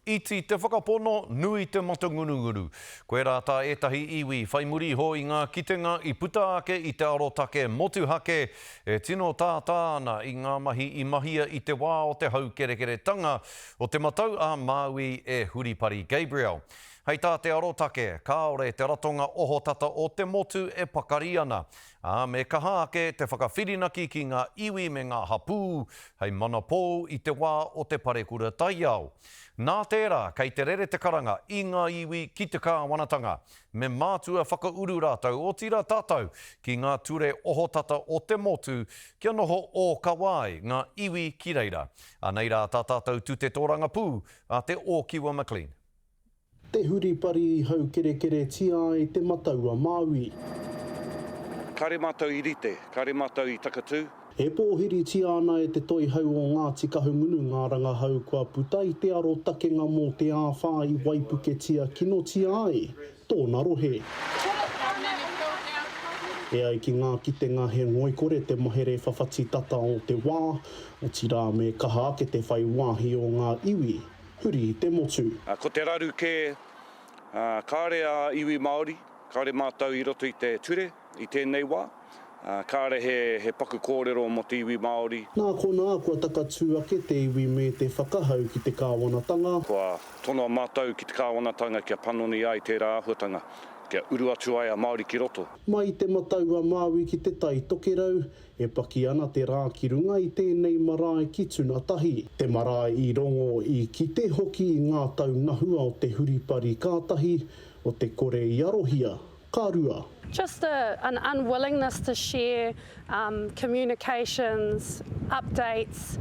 Iti te whakapono, nui te matangununguru. Koe rā tā etahi iwi, whai muri ho i ngā kitenga i puta ake i te arotake motu hake, e tino tātāna i ngā mahi i mahia i te wā o te haukerekeretanga o te matau a Māui e Huripari Gabriel. Hei tā te arotake, kāore te ratonga ohotata o te motu e pakari ana. Me kaha ake te whakawhirinaki ki ngā iwi me ngā hapū, hei manapō i te wā o te parekura taiao. Nā tērā, kei te rere te karanga i ngā iwi ki te kāwanatanga, me mātua whakauru rātau o tira tātou ki ngā ture ohotata o te motu kia noho o Kawai, ngā iwi ki reira. Nei rā tā tātou tu te tōranga pū a te o Kiwa McLean. Te huripari hau kerekere tia i te mataua Māui. Kare mātou i rite, kare mātou i takatū. E pōhiri tia ana e te toi hau o ngā tikahu ngunu ngā ranga hau kua puta i te aro takenga mō te āwhā i Waipuke tia kino tia ai, tōna rohe. E ai ki ngā kitenga he ngoikore te mahere whawhati tata o te wā, o tira me kaha ake te whai wāhi o ngā iwi, huri te motu. Ko te raru ke kāre a iwi Māori, kāre mātou i roto i te ture, i tēnei wā. Kāre he paku kōrero mo te iwi Māori. Nā kona kua takatū ake te iwi me te whakahau ki te kāwanatanga. Kua tono mātou ki te kāwanatanga kia panoni ai tērā āhuatanga, kia uru atu ai a Māori ki roto. Mai te mataua Māui ki te tai tokerau, e paki ana te rā ki runga i tēnei marae ki tuna tahi. Te marae i rongo i ki te hoki i ngā tau nahua o te huripari kātahi, o te kore i arohia, kārua. Just an unwillingness to share communications, updates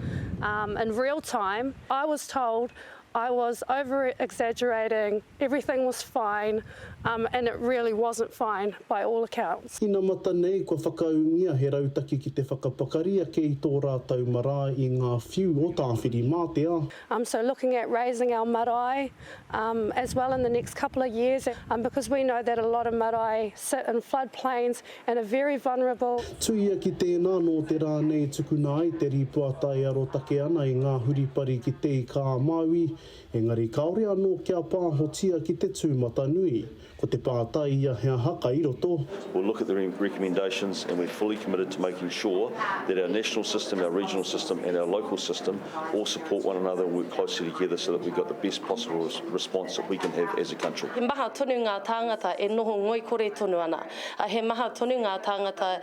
in real time. I was told I was over-exaggerating, everything was fine, and it really wasn't fine by all accounts. Ina mata nei kua whakaungia he rautaki ki te whakapakari ake i tō rātau marae i ngā whiu o tāwhiri mātea. So looking at raising our marae as well in the next couple of years, because we know that a lot of marae sit in floodplains and are very vulnerable. Tuia ki tēnā no te rā nei tukuna ai te ripuata e arotake ana i ngā huripari ki te i kā Māui, engari kaore anō kia pāhotia ki te tūmata nui, ko te pātai ia hea haka i roto. We'll look at the recommendations and we're fully committed to making sure that our national system, our regional system and our local system all support one another and work closely together so that we've got the best possible response that we can have as a country. He maha tonu ngā tāngata e noho ngoikore tonu ana. He maha tonu ngā tāngata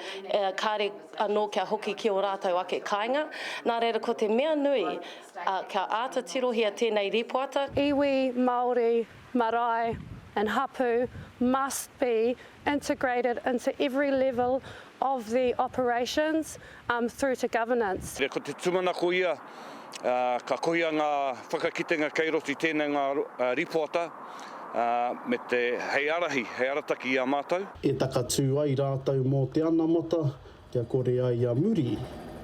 kāre anō kia hoki ki o rātau ake kāinga. Nā reira ko te mea nui kia āta tirohia tēnei ripuata. Iwi, Māori, marae and hapu must be integrated into every level of the operations through to governance. Ko te tumanako ia, ka kohia ngā whakakitenga kei roti tēnei ngā ripuata, me te hei arahi, hei arataki i a mātou. E takatū ai rātau mō te anamata, kia kore ai a muri,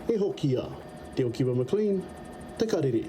e hokia, te o Kiwa McLean, te karere.